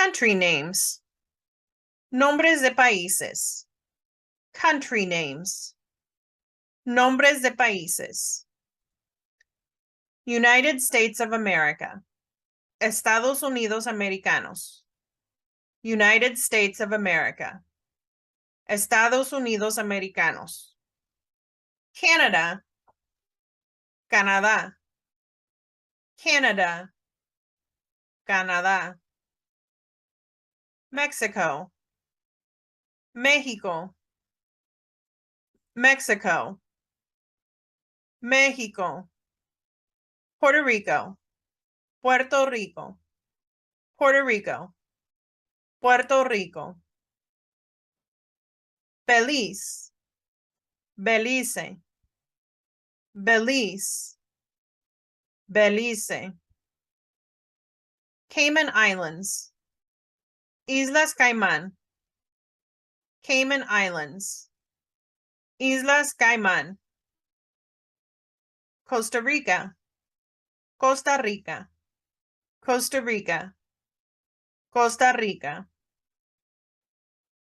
Country names. Nombres de países. Country names. Nombres de países. United States of America. Estados Unidos Americanos. United States of America. Estados Unidos Americanos. Canada. Canadá. Canada. Canadá. Mexico. México. Mexico. México. Puerto Rico. Puerto Rico. Puerto Rico. Puerto Rico. Belize. Belize. Belize. Belize. Cayman Islands. Islas Caimán. Cayman Islands. Islas Caimán. Costa Rica. Costa Rica. Costa Rica. Costa Rica.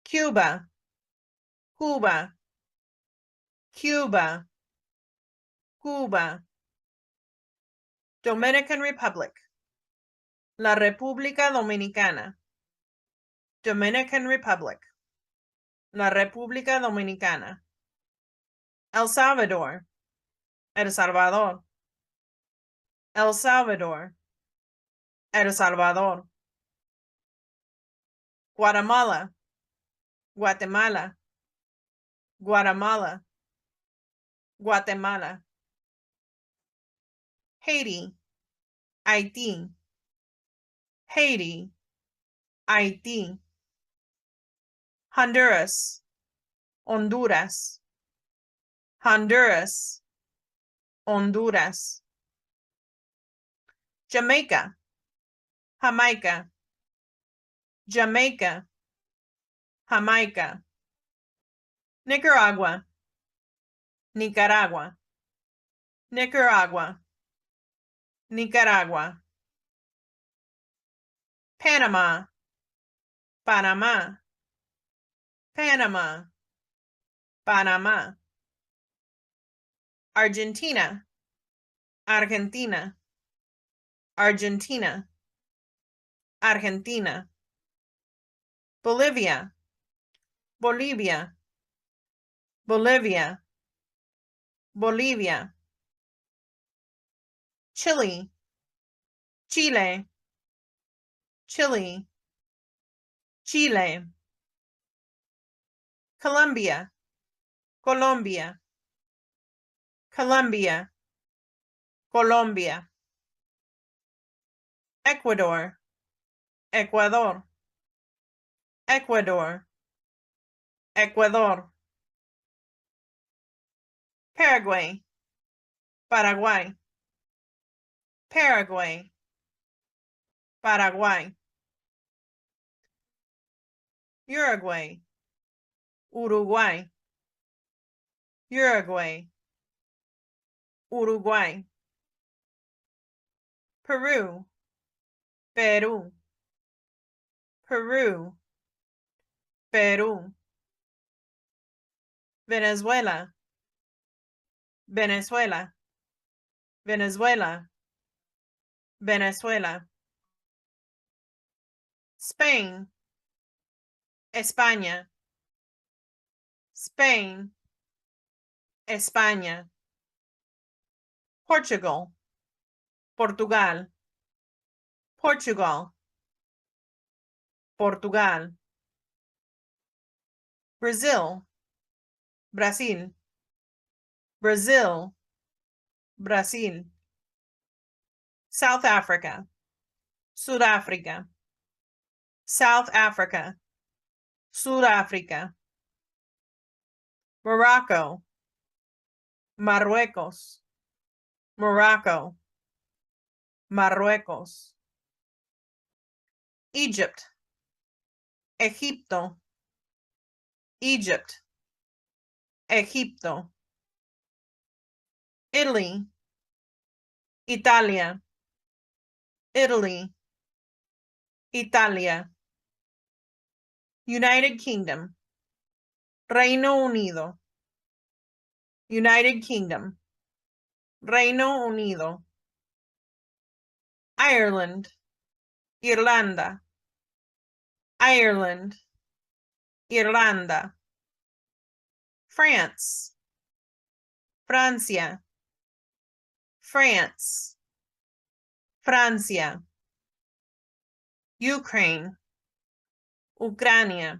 Cuba. Cuba. Cuba. Cuba. Dominican Republic. La República Dominicana. Dominican Republic. La República Dominicana. El Salvador. El Salvador. El Salvador. El Salvador. Guatemala. Guatemala. Guatemala. Guatemala. Haiti. Haití. Haiti. Haití. Honduras. Honduras. Honduras. Honduras. Jamaica. Jamaica. Jamaica. Jamaica. Nicaragua. Nicaragua. Nicaragua. Nicaragua. Panama. Panama. Panama. Panama. Argentina. Argentina. Argentina. Argentina. Bolivia. Bolivia. Bolivia. Bolivia. Chile. Chile. Chile. Chile. Colombia. Colombia. Colombia. Colombia. Ecuador. Ecuador. Ecuador. Ecuador. Paraguay. Paraguay. Paraguay. Paraguay. Uruguay. Uruguay. Uruguay. Uruguay. Peru. Peru. Peru. Peru. Venezuela. Venezuela. Venezuela. Venezuela. Spain. España. Spain. España. Portugal. Portugal. Portugal. Portugal. Brazil. Brasil. Brazil. Brasil. South Africa. South Africa. South Africa. South Africa. Morocco. Marruecos. Morocco. Marruecos. Egypt. Egipto. Egypt. Egipto. Italy. Italia. Italy. Italia. United Kingdom. Reino Unido. United Kingdom. Reino Unido. Ireland. Irlanda. Ireland. Irlanda. France. Francia. France. Francia. Ukraine. Ucrania.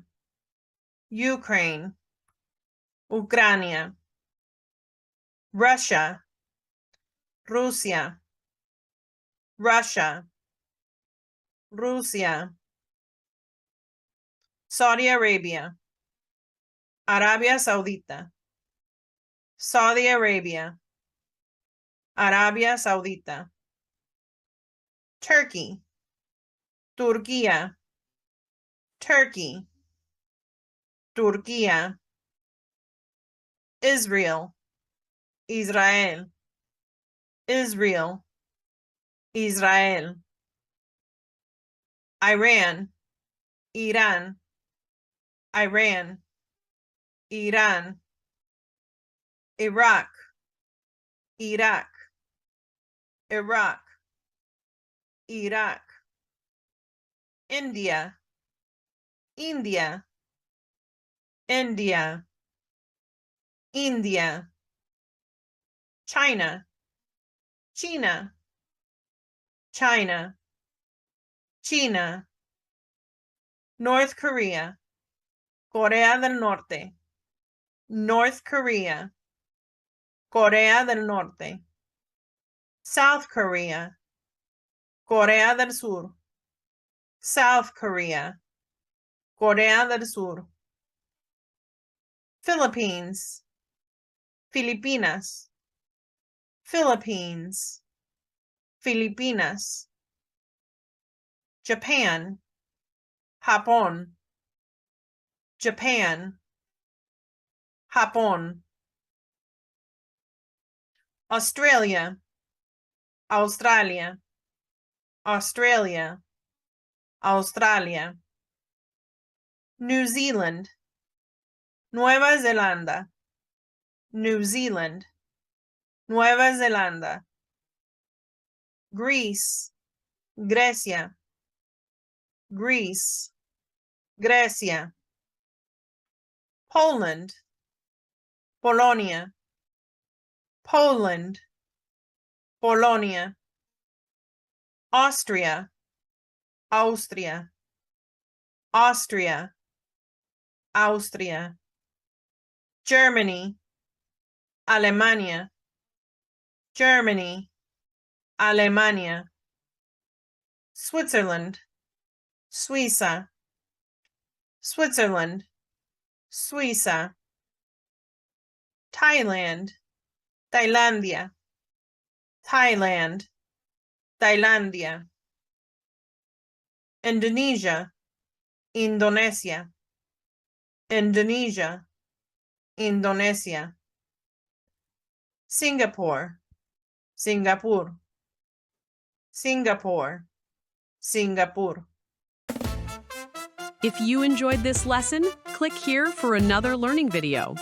Ukraine. Ucrania. Russia. Rusia. Russia. Rusia. Saudi Arabia. Arabia Saudita. Saudi Arabia. Arabia Saudita. Turkey. Turquía. Turkey. Turquía. Israel. Israel. Israel. Israel. Iran. Iran. Iran. Iran. Iraq. Iraq. Iraq. Iraq. India. India. India. India. China. China. China. China. North Korea. Corea del Norte. North Korea. Corea del Norte. South Korea. Corea del Sur. South Korea. Corea del Sur. Philippines. Filipinas. Philippines. Filipinas. Japan. Japón. Japan. Japón. Australia. Australia. Australia. Australia. New Zealand. Nueva Zelanda. New Zealand. Nueva Zelanda. Greece. Grecia. Greece. Grecia. Poland. Polonia. Poland. Polonia. Austria. Austria. Austria. Austria. Germany. Alemania. Germany. Alemania. Switzerland. Suiza. Switzerland. Suiza. Thailand. Thailandia. Thailand. Thailandia. Indonesia. Indonesia. Indonesia. Indonesia. Singapore. Singapore. Singapore. Singapore. If you enjoyed this lesson, click here for another learning video.